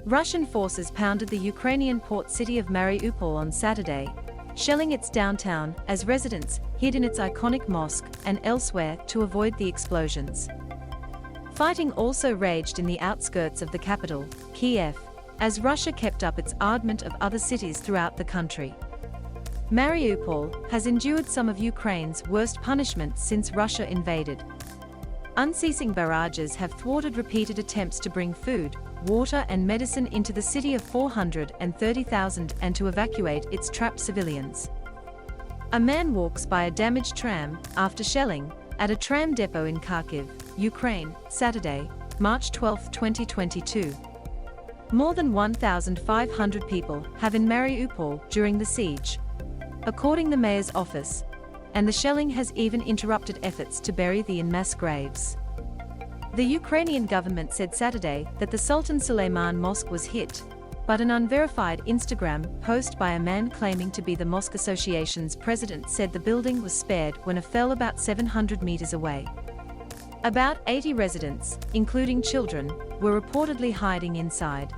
Russian forces pounded the Ukrainian port city of Mariupol on Saturday, shelling its downtown as residents hid in its iconic mosque and elsewhere to avoid the explosions. Fighting also raged in the outskirts of the capital, Kyiv, as Russia kept up its armament of other cities throughout the country. Mariupol has endured some of Ukraine's worst punishments since Russia invaded. Unceasing barrages have thwarted repeated attempts to bring food, water and medicine into the city of 430,000 and to evacuate its trapped civilians. A man walks by a damaged tram after shelling at a tram depot in Kharkov, Ukraine, Saturday, March 12, 2022. More than 1,500 people have in Mariupol during the siege, according to the mayor's office, and the shelling has even interrupted efforts to bury the en masse graves. The Ukrainian government said Saturday that the Sultan Suleiman Mosque was hit, but an unverified Instagram post by a man claiming to be the Mosque Association's president said the building was spared when it fell about 700 meters away. About 80 residents, including children, were reportedly hiding inside.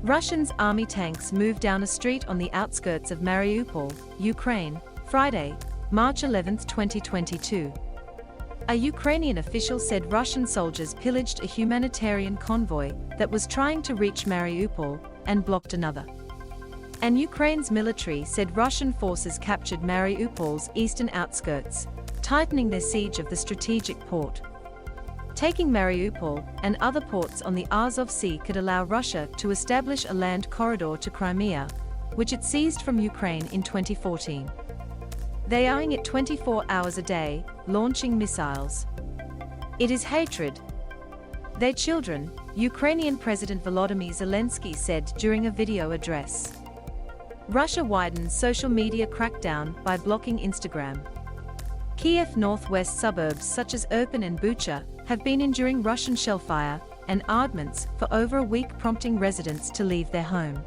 Russia's army tanks moved down a street on the outskirts of Mariupol, Ukraine, Friday, March 11, 2022. A Ukrainian official said Russian soldiers pillaged a humanitarian convoy that was trying to reach Mariupol and blocked another. And Ukraine's military said Russian forces captured Mariupol's eastern outskirts, tightening their siege of the strategic port. Taking Mariupol and other ports on the Azov Sea could allow Russia to establish a land corridor to Crimea, which it seized from Ukraine in 2014. They are eyeing it 24 hours a day, launching missiles. It is hatred. Their children, Ukrainian President Volodymyr Zelensky said during a video address. Russia widens social media crackdown by blocking Instagram. Kyiv northwest suburbs such as Irpin and Bucha have been enduring Russian shellfire and armaments for over a week, prompting residents to leave their home.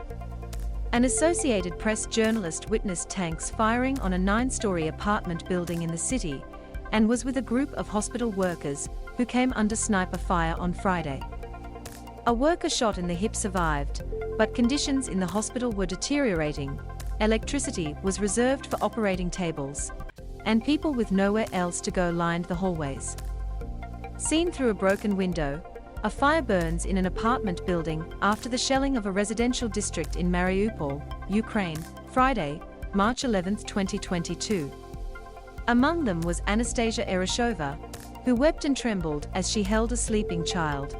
An Associated Press journalist witnessed tanks firing on a 9-story apartment building in the city and was with a group of hospital workers who came under sniper fire on Friday. A worker shot in the hip survived, but conditions in the hospital were deteriorating. Electricity was reserved for operating tables, and people with nowhere else to go lined the hallways. Seen through a broken window, a fire burns in an apartment building after the shelling of a residential district in Mariupol, Ukraine, Friday, March 11, 2022. Among them was Anastasia Ereshova, who wept and trembled as she held a sleeping child.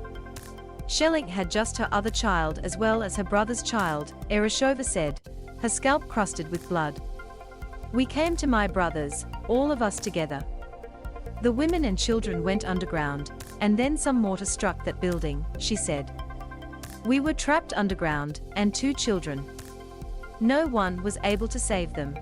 Shelling had just her other child as well as her brother's child, Ereshova said, her scalp crusted with blood. "We came to my brothers, all of us together. The women and children went underground, and then some mortar struck that building," she said. "We were trapped underground, and 2 children. No one was able to save them."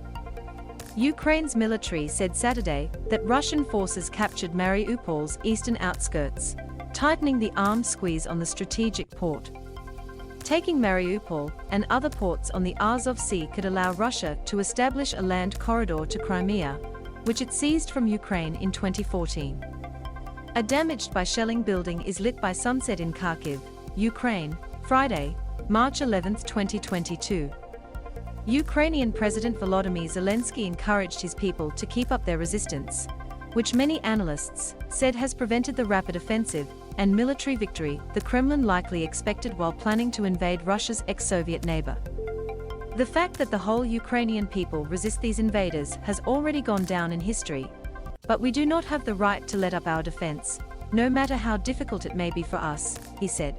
Ukraine's military said Saturday that Russian forces captured Mariupol's eastern outskirts, tightening the armed squeeze on the strategic port. Taking Mariupol and other ports on the Azov Sea could allow Russia to establish a land corridor to Crimea, which it seized from Ukraine in 2014. A damaged by shelling building is lit by sunset in Kharkov, Ukraine, Friday, March 11, 2022. Ukrainian President Volodymyr Zelensky encouraged his people to keep up their resistance, which many analysts said has prevented the rapid offensive and military victory the Kremlin likely expected while planning to invade Russia's ex-Soviet neighbor. The fact that the whole Ukrainian people resist these invaders has already gone down in history, but we do not have the right to let up our defense, no matter how difficult it may be for us, he said.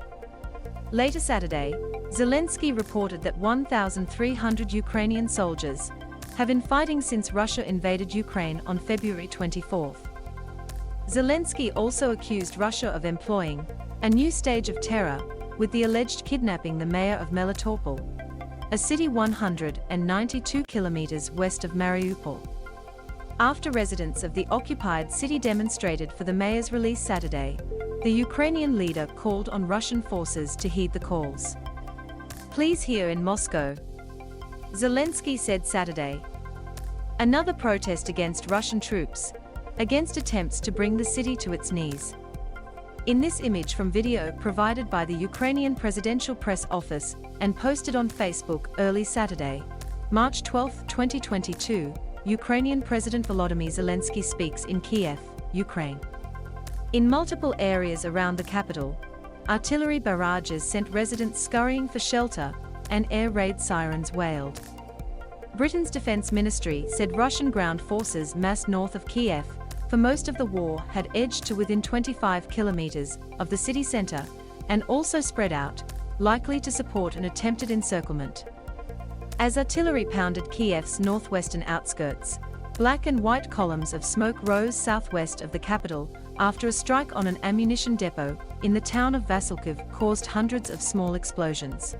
Later Saturday, Zelensky reported that 1,300 Ukrainian soldiers have been fighting since Russia invaded Ukraine on February 24. Zelensky also accused Russia of employing a new stage of terror, with the alleged kidnapping the mayor of Melitopol, a city 192 kilometers west of Mariupol. After residents of the occupied city demonstrated for the mayor's release Saturday, the Ukrainian leader called on Russian forces to heed the calls. "Please here in Moscow," Zelensky said Saturday. Another protest against Russian troops, against attempts to bring the city to its knees. In this image from video provided by the Ukrainian Presidential Press Office and posted on Facebook early Saturday, March 12, 2022, Ukrainian President Volodymyr Zelensky speaks in Kyiv, Ukraine. In multiple areas around the capital, artillery barrages sent residents scurrying for shelter, and air raid sirens wailed. Britain's defense ministry said Russian ground forces massed north of Kyiv for most of the war had edged to within 25 kilometers of the city center and also spread out, likely to support an attempted encirclement. As artillery pounded Kyiv's northwestern outskirts, black and white columns of smoke rose southwest of the capital after a strike on an ammunition depot in the town of Vasilkiv caused hundreds of small explosions.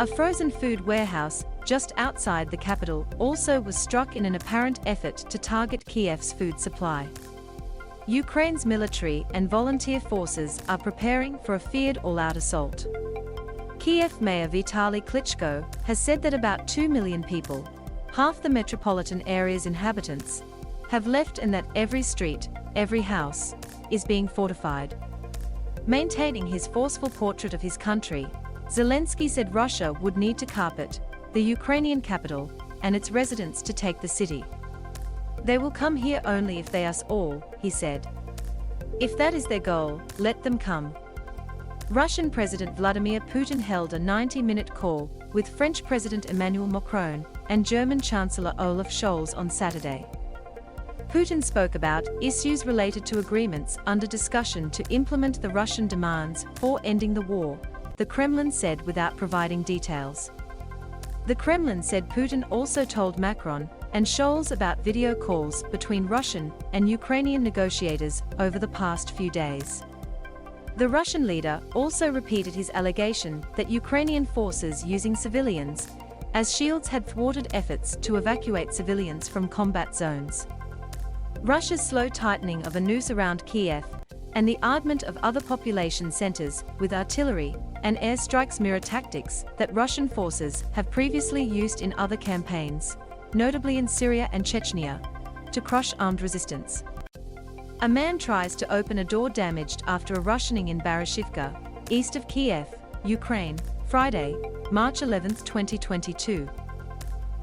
A frozen food warehouse just outside the capital also was struck in an apparent effort to target Kyiv's food supply. Ukraine's military and volunteer forces are preparing for a feared all-out assault. Kyiv Mayor Vitaly Klitschko has said that about 2 million people, half the metropolitan area's inhabitants, have left and that every street, every house, is being fortified. Maintaining his forceful portrait of his country, Zelensky said Russia would need to carpet the Ukrainian capital and its residents to take the city. They will come here only if they us all, he said. If that is their goal, let them come. Russian President Vladimir Putin held a 90-minute call with French President Emmanuel Macron and German Chancellor Olaf Scholz on Saturday. Putin spoke about issues related to agreements under discussion to implement the Russian demands for ending the war, the Kremlin said without providing details. The Kremlin said Putin also told Macron and Scholz about video calls between Russian and Ukrainian negotiators over the past few days. The Russian leader also repeated his allegation that Ukrainian forces using civilians as shields had thwarted efforts to evacuate civilians from combat zones. Russia's slow tightening of a noose around Kyiv and the armament of other population centers with artillery and airstrikes mirror tactics that Russian forces have previously used in other campaigns, notably in Syria and Chechnya, to crush armed resistance. A man tries to open a door damaged after a Russianing in Barashivka, east of Kyiv, Ukraine, Friday, March 11, 2022.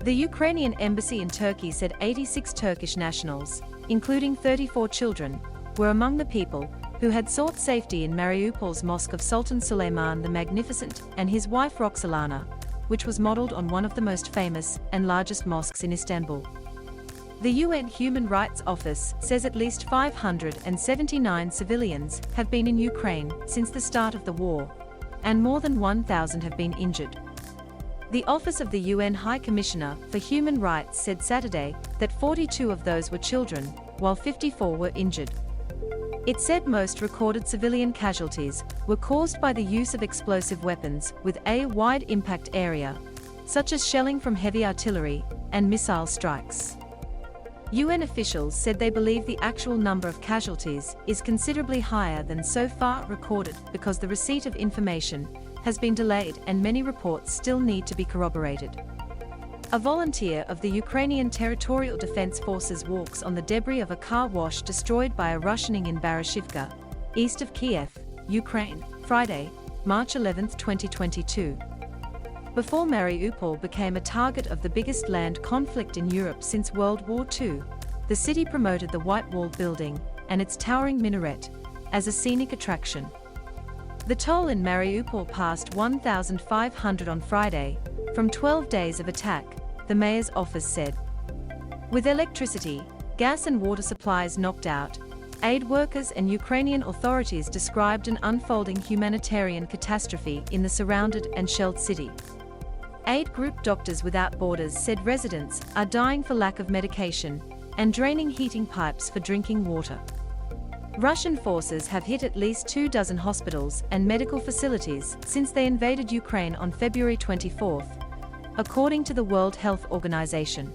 The Ukrainian embassy in Turkey said 86 Turkish nationals, including 34 children, were among the people who had sought safety in Mariupol's Mosque of Sultan Suleiman the Magnificent and his wife Roxolana, which was modeled on one of the most famous and largest mosques in Istanbul. The UN Human Rights Office says at least 579 civilians have been in Ukraine since the start of the war, and more than 1,000 have been injured. The Office of the UN High Commissioner for Human Rights said Saturday that 42 of those were children, while 54 were injured. It said most recorded civilian casualties were caused by the use of explosive weapons with a wide impact area, such as shelling from heavy artillery and missile strikes. UN officials said they believe the actual number of casualties is considerably higher than so far recorded because the receipt of information has been delayed and many reports still need to be corroborated. A volunteer of the Ukrainian Territorial Defense Forces walks on the debris of a car wash destroyed by a Russianing in Barashivka, east of Kyiv, Ukraine, Friday, March 11, 2022. Before Mariupol became a target of the biggest land conflict in Europe since World War II, the city promoted the White Wall building and its towering minaret as a scenic attraction. The toll in Mariupol passed 1,500 on Friday, from 12 days of attack, the mayor's office said. With electricity, gas and water supplies knocked out, aid workers and Ukrainian authorities described an unfolding humanitarian catastrophe in the surrounded and shelled city. Aid group Doctors Without Borders said residents are dying for lack of medication and draining heating pipes for drinking water. Russian forces have hit at least 24 hospitals and medical facilities since they invaded Ukraine on February 24, according to the World Health Organization.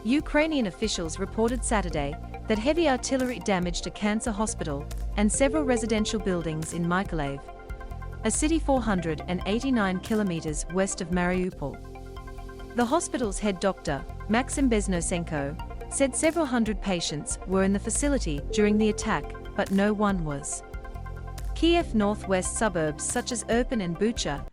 Ukrainian officials reported Saturday that heavy artillery damaged a cancer hospital and several residential buildings in Mykolaiv, a city 489 kilometers west of Mariupol. The hospital's head doctor, Maxim Beznosenko, said several hundred patients were in the facility during the attack, but no one was Kyiv northwest suburbs such as Irpin and Bucha,